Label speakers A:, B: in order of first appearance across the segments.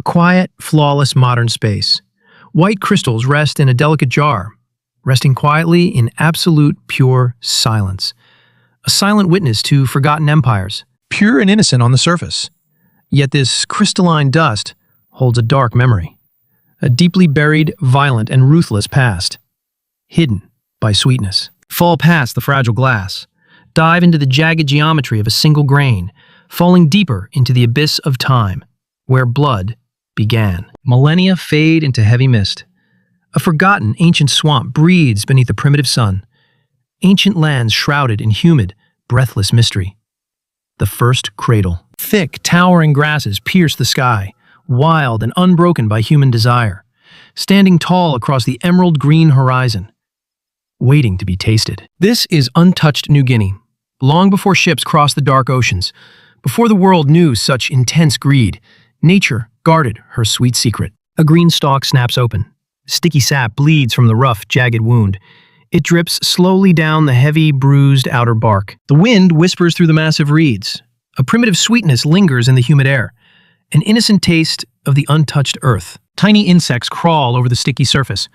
A: quiet, flawless modern space. White crystals rest in a delicate jar, resting quietly in absolute pure silence. A silent witness to forgotten empires, pure and innocent on the surface. Yet this crystalline dust holds a dark memory, a deeply buried, violent, and ruthless past, hidden by sweetness. Fall past the fragile glass, dive into the jagged geometry of a single grain, falling deeper into the abyss of time, where blood began. Millennia fade into heavy mist. A forgotten ancient swamp breathes beneath the primitive sun. Ancient lands shrouded in humid, breathless mystery. The first cradle. Thick, towering grasses pierce the sky, wild and unbroken by human desire, standing tall across the emerald green horizon, waiting to be tasted. This is untouched New Guinea, long before ships crossed the dark oceans, before the world knew such intense greed. Nature guarded her sweet secret. A green stalk snaps open. Sticky sap bleeds from the rough, jagged wound. It drips slowly down the heavy, bruised outer bark. The wind whispers through the massive reeds. A primitive sweetness lingers in the humid air, an innocent taste of the untouched earth. Tiny insects crawl over the sticky surface,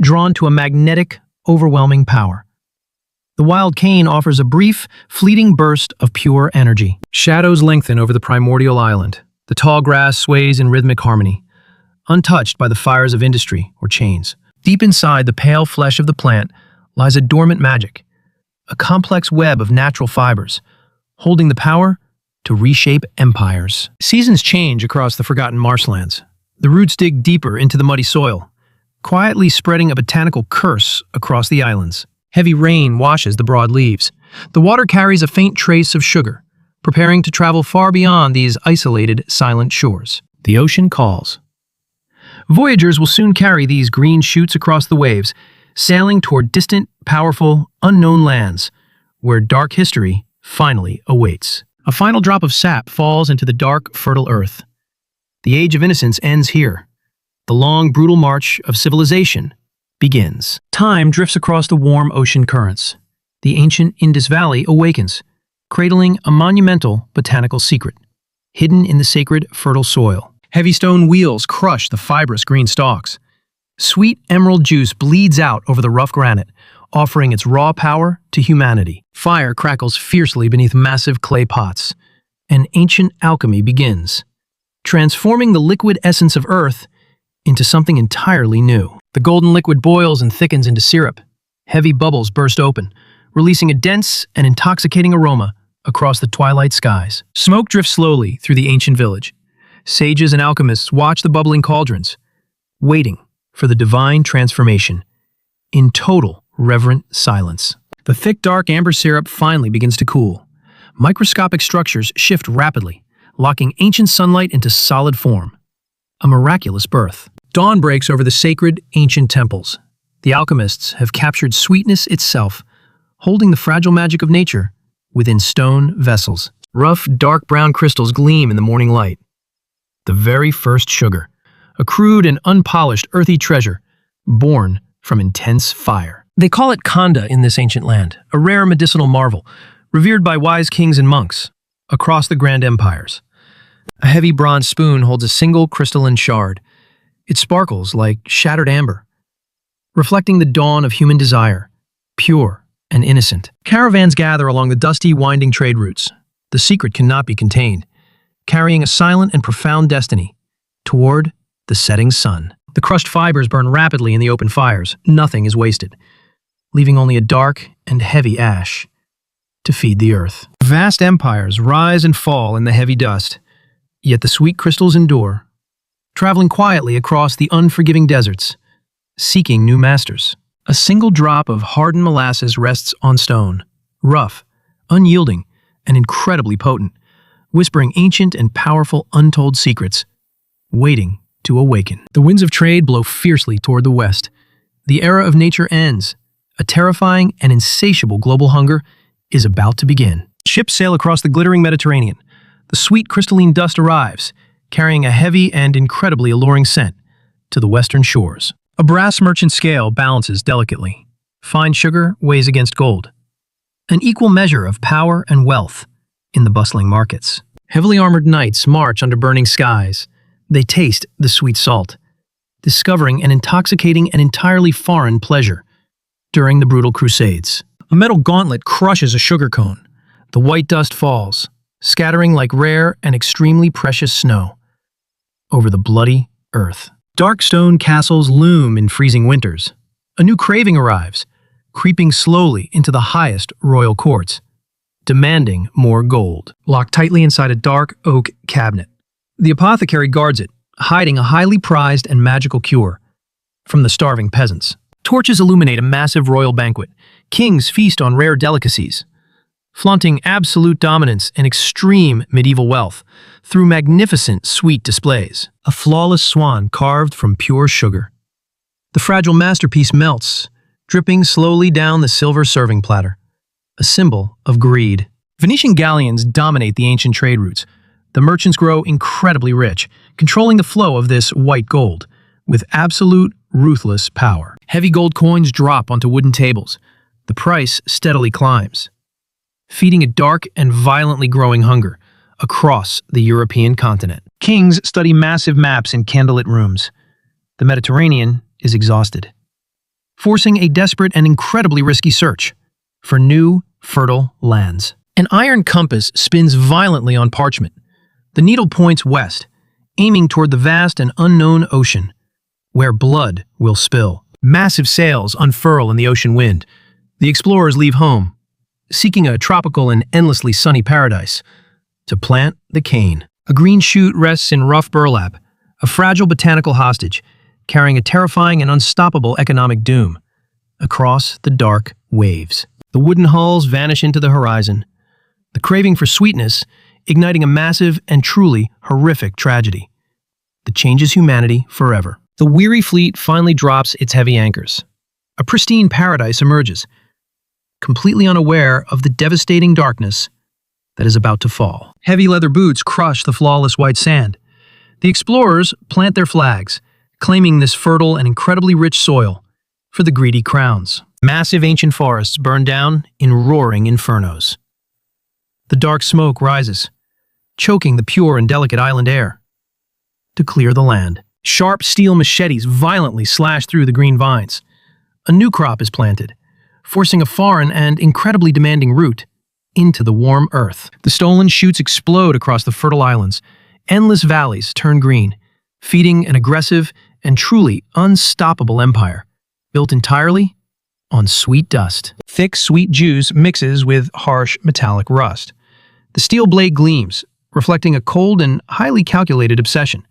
A: drawn to a magnetic, overwhelming power. The wild cane offers a brief, fleeting burst of pure energy. Shadows lengthen over the primordial island. The tall grass sways in rhythmic harmony, untouched by the fires of industry or chains. Deep inside the pale flesh of the plant lies a dormant magic, a complex web of natural fibers, holding the power to reshape empires. Seasons change across the forgotten marshlands. The roots dig deeper into the muddy soil, quietly spreading a botanical curse across the islands. Heavy rain washes the broad leaves. The water carries a faint trace of sugar, preparing to travel far beyond these isolated, silent shores. The ocean calls. Voyagers will soon carry these green shoots across the waves, sailing toward distant, powerful, unknown lands, where dark history finally awaits. A final drop of sap falls into the dark, fertile earth. The age of innocence ends here. The long, brutal march of civilization begins. Time drifts across the warm ocean currents. The ancient Indus Valley awakens, cradling a monumental botanical secret, hidden in the sacred, fertile soil. Heavy stone wheels crush the fibrous green stalks. Sweet emerald juice bleeds out over the rough granite, offering its raw power to humanity. Fire crackles fiercely beneath massive clay pots, and ancient alchemy begins, transforming the liquid essence of earth into something entirely new. The golden liquid boils and thickens into syrup. Heavy bubbles burst open, releasing a dense and intoxicating aroma across the twilight skies. Smoke drifts slowly through the ancient village. Sages and alchemists watch the bubbling cauldrons, waiting for the divine transformation, in total reverent silence. The thick, dark amber syrup finally begins to cool. Microscopic structures shift rapidly, locking ancient sunlight into solid form. A miraculous birth. Dawn breaks over the sacred, ancient temples. The alchemists have captured sweetness itself, holding the fragile magic of nature within stone vessels. Rough, dark brown crystals gleam in the morning light. The very first sugar, a crude and unpolished earthy treasure, born from intense fire. They call it khanda in this ancient land, a rare medicinal marvel, revered by wise kings and monks across the grand empires. A heavy bronze spoon holds a single crystalline shard. It sparkles like shattered amber, reflecting the dawn of human desire, pure and innocent. Caravans gather along the dusty, winding trade routes. The secret cannot be contained, carrying a silent and profound destiny toward the setting sun. The crushed fibers burn rapidly in the open fires. Nothing is wasted, leaving only a dark and heavy ash to feed the earth. Vast empires rise and fall in the heavy dust, yet the sweet crystals endure, traveling quietly across the unforgiving deserts, seeking new masters. A single drop of hardened molasses rests on stone, rough, unyielding, and incredibly potent, whispering ancient and powerful untold secrets, waiting to awaken. The winds of trade blow fiercely toward the west. The era of nature ends. A terrifying and insatiable global hunger is about to begin. Ships sail across the glittering Mediterranean. The sweet crystalline dust arrives, carrying a heavy and incredibly alluring scent to the western shores. A brass merchant scale balances delicately. Fine sugar weighs against gold. An equal measure of power and wealth in the bustling markets. Heavily armored knights march under burning skies, They taste the sweet salt, discovering an intoxicating and entirely foreign pleasure during the brutal crusades. A metal gauntlet crushes a sugar cone. The white dust falls, scattering like rare and extremely precious snow over the bloody earth. Dark stone castles loom in freezing winters. A new craving arrives, creeping slowly into the highest royal courts, demanding more gold. Locked tightly inside a dark oak cabinet, the apothecary guards it, hiding a highly prized and magical cure from the starving peasants. Torches illuminate a massive royal banquet. Kings feast on rare delicacies, flaunting absolute dominance and extreme medieval wealth through magnificent sweet displays. A flawless swan carved from pure sugar. The fragile masterpiece melts, dripping slowly down the silver serving platter, a symbol of greed. Venetian galleons dominate the ancient trade routes. The merchants grow incredibly rich, controlling the flow of this white gold with absolute ruthless power. Heavy gold coins drop onto wooden tables. The price steadily climbs, feeding a dark and violently growing hunger across the European continent. Kings study massive maps in candlelit rooms. The Mediterranean is exhausted, forcing a desperate and incredibly risky search for new, fertile lands. An iron compass spins violently on parchment. The needle points west, aiming toward the vast and unknown ocean, where blood will spill. Massive sails unfurl in the ocean wind. The explorers leave home, seeking a tropical and endlessly sunny paradise, to plant the cane. A green shoot rests in rough burlap, a fragile botanical hostage, carrying a terrifying and unstoppable economic doom across the dark waves. The wooden hulls vanish into the horizon, the craving for sweetness igniting a massive and truly horrific tragedy that changes humanity forever. The weary fleet finally drops its heavy anchors. A pristine paradise emerges, completely unaware of the devastating darkness that is about to fall. Heavy leather boots crush the flawless white sand. The explorers plant their flags, claiming this fertile and incredibly rich soil for the greedy crowns. Massive ancient forests burn down in roaring infernos. The dark smoke rises, choking the pure and delicate island air. To clear the land, sharp steel machetes violently slash through the green vines. A new crop is planted, forcing a foreign and incredibly demanding root into the warm earth. The stolen shoots explode across the fertile islands. Endless valleys turn green, feeding an aggressive and truly unstoppable empire, built entirely on sweet dust. Thick, sweet juice mixes with harsh metallic rust. The steel blade gleams, reflecting a cold and highly calculated obsession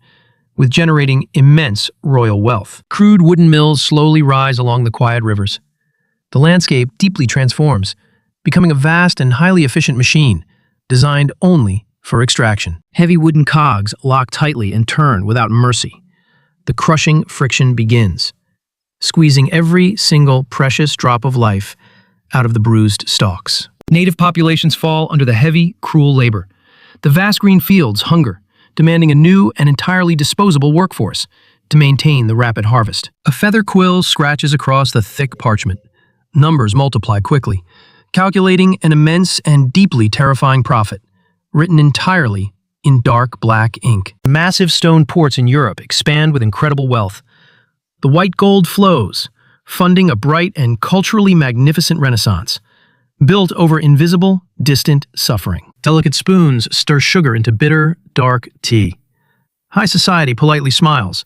A: with generating immense royal wealth. Crude wooden mills slowly rise along the quiet rivers. The landscape deeply transforms, becoming a vast and highly efficient machine designed only for extraction. Heavy wooden cogs lock tightly and turn without mercy. The crushing friction begins, squeezing every single precious drop of life out of the bruised stalks. Native populations fall under the heavy, cruel labor. The vast green fields hunger, demanding a new and entirely disposable workforce to maintain the rapid harvest. A feather quill scratches across the thick parchment. Numbers multiply quickly, calculating an immense and deeply terrifying profit, written entirely in dark black ink. Massive stone ports in Europe expand with incredible wealth. The white gold flows, funding a bright and culturally magnificent renaissance, built over invisible, distant suffering. Delicate spoons stir sugar into bitter, dark tea. High society politely smiles,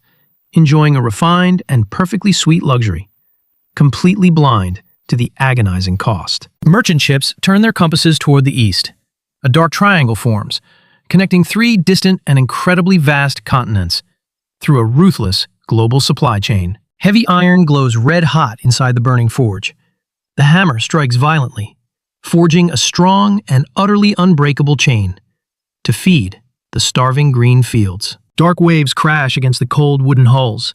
A: enjoying a refined and perfectly sweet luxury, completely blind to the agonizing cost. Merchant ships turn their compasses toward the east. A dark triangle forms, connecting three distant and incredibly vast continents through a ruthless global supply chain. Heavy iron glows red-hot inside the burning forge. The hammer strikes violently, forging a strong and utterly unbreakable chain to feed the starving green fields. Dark waves crash against the cold wooden hulls.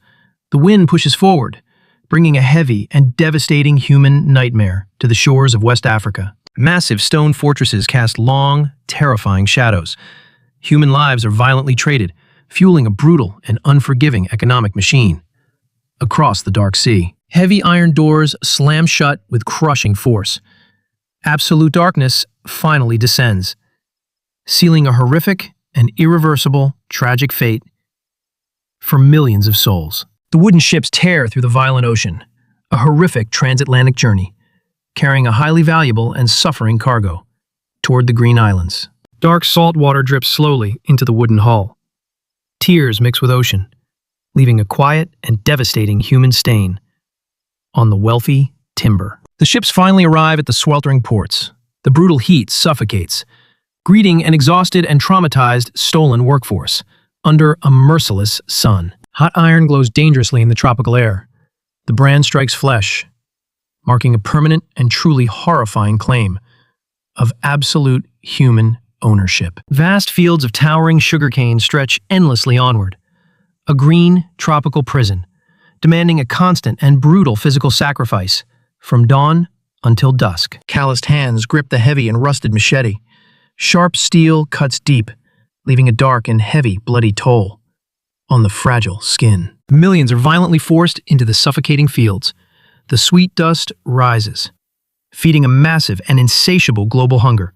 A: The wind pushes forward, bringing a heavy and devastating human nightmare to the shores of West Africa. Massive stone fortresses cast long, terrifying shadows. Human lives are violently traded, fueling a brutal and unforgiving economic machine. Across the dark sea, heavy iron doors slam shut with crushing force. Absolute darkness finally descends, sealing a horrific and irreversible tragic fate for millions of souls. The wooden ships tear through the violent ocean, a horrific transatlantic journey, carrying a highly valuable and suffering cargo toward the Green Islands. Dark salt water drips slowly into the wooden hull. Tears mix with ocean, leaving a quiet and devastating human stain on the wealthy timber. The ships finally arrive at the sweltering ports. The brutal heat suffocates, greeting an exhausted and traumatized stolen workforce under a merciless sun. Hot iron glows dangerously in the tropical air. The brand strikes flesh, marking a permanent and truly horrifying claim of absolute human ownership. Vast fields of towering sugarcane stretch endlessly onward, a green, tropical prison, demanding a constant and brutal physical sacrifice from dawn until dusk. Calloused hands grip the heavy and rusted machete. Sharp steel cuts deep, leaving a dark and heavy, bloody toll on the fragile skin. Millions are violently forced into the suffocating fields. The sweet dust rises, feeding a massive and insatiable global hunger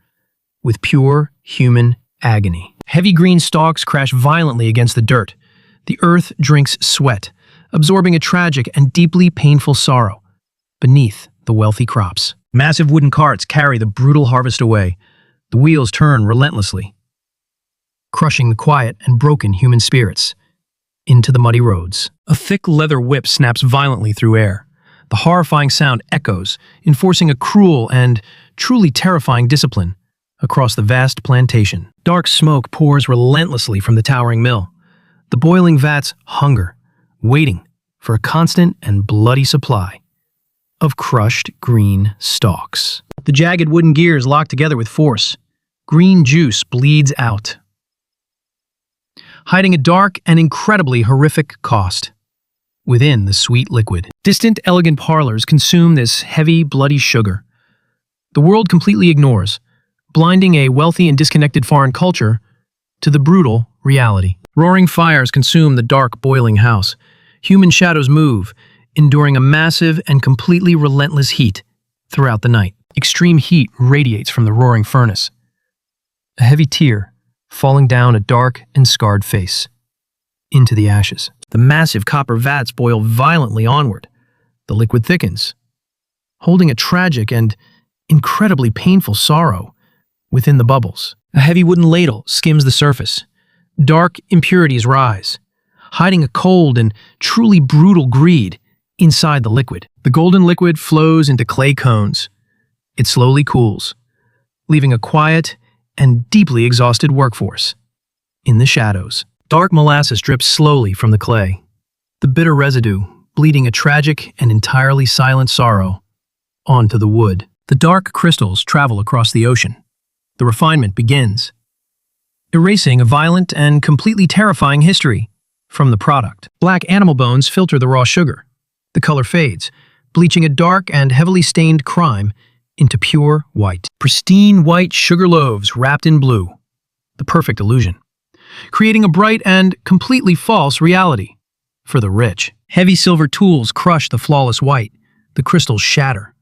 A: with pure human agony. Heavy green stalks crash violently against the dirt. The earth drinks sweat, absorbing a tragic and deeply painful sorrow beneath the wealthy crops. Massive wooden carts carry the brutal harvest away. The wheels turn relentlessly, crushing the quiet and broken human spirits into the muddy roads. A thick leather whip snaps violently through air. The horrifying sound echoes, enforcing a cruel and truly terrifying discipline across the vast plantation. Dark smoke pours relentlessly from the towering mill. The boiling vats hunger, waiting for a constant and bloody supply of crushed green stalks. The jagged wooden gears lock together with force. Green juice bleeds out, hiding a dark and incredibly horrific cost within the sweet liquid. Distant, elegant parlors consume this heavy, bloody sugar. The world completely ignores, blinding a wealthy and disconnected foreign culture to the brutal reality. Roaring fires consume the dark, boiling house. Human shadows move, enduring a massive and completely relentless heat throughout the night. Extreme heat radiates from the roaring furnace, a heavy tear falling down a dark and scarred face into the ashes. The massive copper vats boil violently onward. The liquid thickens, holding a tragic and incredibly painful sorrow within the bubbles. A heavy wooden ladle skims the surface. Dark impurities rise, hiding a cold and truly brutal greed inside the liquid. The golden liquid flows into clay cones. It slowly cools, leaving a quiet and deeply exhausted workforce in the shadows. Dark molasses drips slowly from the clay, the bitter residue bleeding a tragic and entirely silent sorrow onto the wood. The dark crystals travel across the ocean. The refinement begins, erasing a violent and completely terrifying history from the product. Black animal bones filter the raw sugar. The color fades, bleaching a dark and heavily stained crime into pure white. Pristine white sugar loaves wrapped in blue, the perfect illusion, creating a bright and completely false reality for the rich. Heavy silver tools crush the flawless white. The crystals shatter,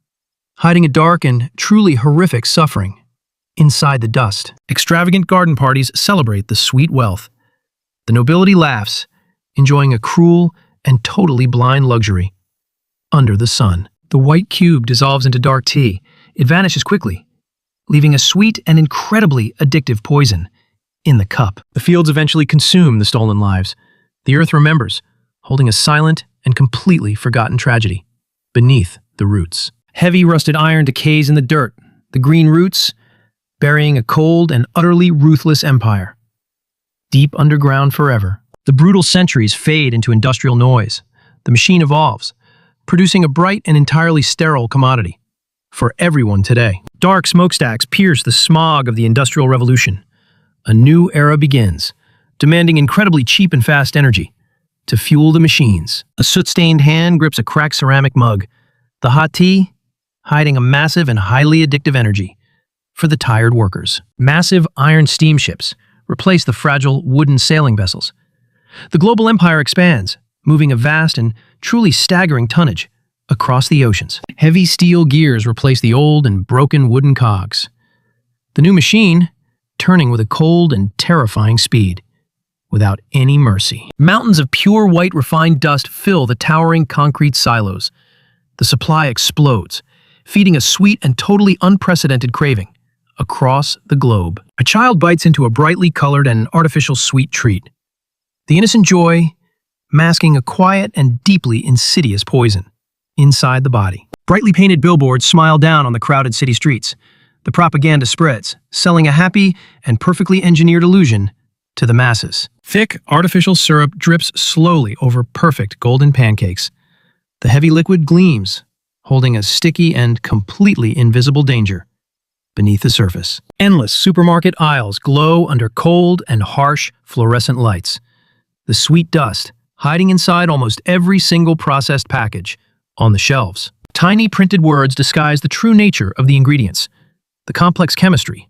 A: hiding a dark and truly horrific suffering inside the dust. Extravagant garden parties celebrate the sweet wealth. The nobility laughs, enjoying a cruel and totally blind luxury under the sun. The white cube dissolves into dark tea. It vanishes quickly, leaving a sweet and incredibly addictive poison in the cup. The fields eventually consume the stolen lives. The earth remembers, holding a silent and completely forgotten tragedy beneath the roots. Heavy rusted iron decays in the dirt, the green roots burying a cold and utterly ruthless empire, deep underground forever. The brutal centuries fade into industrial noise. The machine evolves, producing a bright and entirely sterile commodity for everyone today. Dark smokestacks pierce the smog of the Industrial Revolution. A new era begins, demanding incredibly cheap and fast energy to fuel the machines. A soot-stained hand grips a cracked ceramic mug, the hot tea hiding a massive and highly addictive energy for the tired workers. Massive iron steamships replace the fragile wooden sailing vessels. The global empire expands, moving a vast and truly staggering tonnage across the oceans. Heavy steel gears replace the old and broken wooden cogs. The new machine turning with a cold and terrifying speed, without any mercy. Mountains of pure white refined dust fill the towering concrete silos. The supply explodes, feeding a sweet and totally unprecedented craving across the globe. A child bites into a brightly colored and artificial sweet treat. The innocent joy masking a quiet and deeply insidious poison inside the body. Brightly painted billboards smile down on the crowded city streets. The propaganda spreads, selling a happy and perfectly engineered illusion to the masses. Thick, artificial syrup drips slowly over perfect golden pancakes. The heavy liquid gleams, holding a sticky and completely invisible danger beneath the surface. Endless supermarket aisles glow under cold and harsh fluorescent lights. The sweet dust hiding inside almost every single processed package on the shelves. Tiny printed words disguise the true nature of the ingredients, the complex chemistry,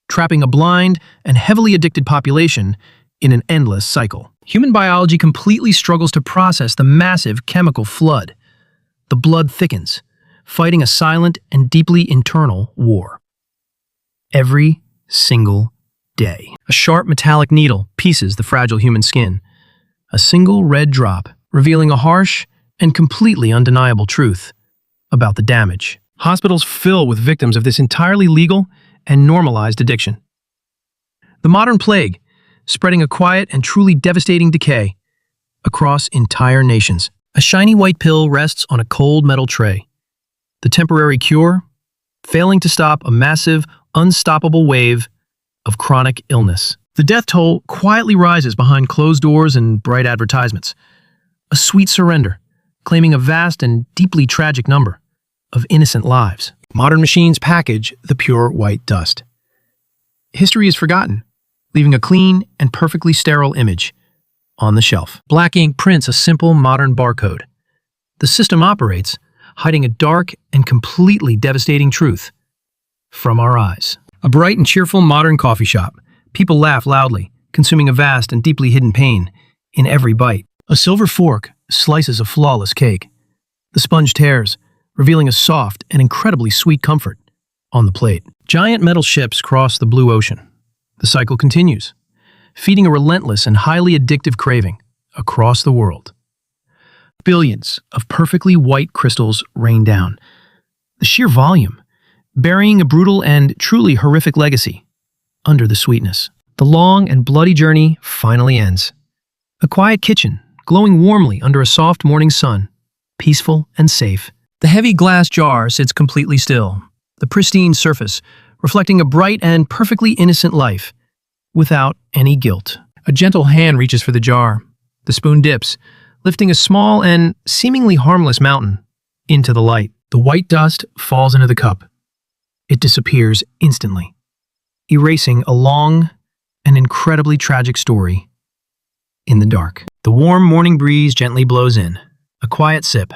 A: trapping a blind and heavily addicted population in an endless cycle. Human biology completely struggles to process the massive chemical flood. The blood thickens, fighting a silent and deeply internal war. Every single day. A sharp metallic needle pieces the fragile human skin. A single red drop revealing a harsh and completely undeniable truth about the damage. Hospitals fill with victims of this entirely legal and normalized addiction. The modern plague, spreading a quiet and truly devastating decay across entire nations. A shiny white pill rests on a cold metal tray. The temporary cure, failing to stop a massive, unstoppable wave of chronic illness. The death toll quietly rises behind closed doors and bright advertisements. A sweet surrender, claiming a vast and deeply tragic number of innocent lives. Modern machines package the pure white dust. History is forgotten, leaving a clean and perfectly sterile image on the shelf. Black ink prints a simple modern barcode. The system operates, hiding a dark and completely devastating truth from our eyes. A bright and cheerful modern coffee shop. People laugh loudly, consuming a vast and deeply hidden pain in every bite. A silver fork slices a flawless cake. The sponge tears, revealing a soft and incredibly sweet comfort on the plate. Giant metal ships cross the blue ocean. The cycle continues, feeding a relentless and highly addictive craving across the world. Billions of perfectly white crystals rain down. The sheer volume, burying a brutal and truly horrific legacy under the sweetness. The long and bloody journey finally ends. A quiet kitchen, glowing warmly under a soft morning sun, peaceful and safe. The heavy glass jar sits completely still, the pristine surface reflecting a bright and perfectly innocent life, without any guilt. A gentle hand reaches for the jar. The spoon dips, lifting a small and seemingly harmless mountain into the light. The white dust falls into the cup. It disappears instantly, erasing a long and incredibly tragic story in the dark. The warm morning breeze gently blows in, a quiet sip,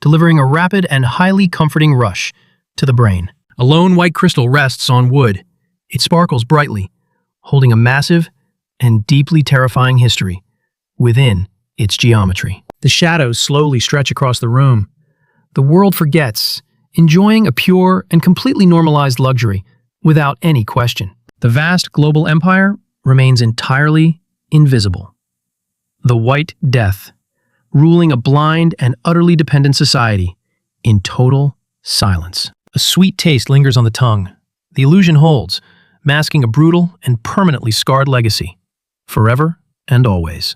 A: delivering a rapid and highly comforting rush to the brain. A lone white crystal rests on wood. It sparkles brightly, holding a massive and deeply terrifying history within its geometry. The shadows slowly stretch across the room. The world forgets, enjoying a pure and completely normalized luxury without any question. The vast global empire remains entirely invisible. The White Death, ruling a blind and utterly dependent society in total silence. A sweet taste lingers on the tongue. The illusion holds, masking a brutal and permanently scarred legacy, forever and always.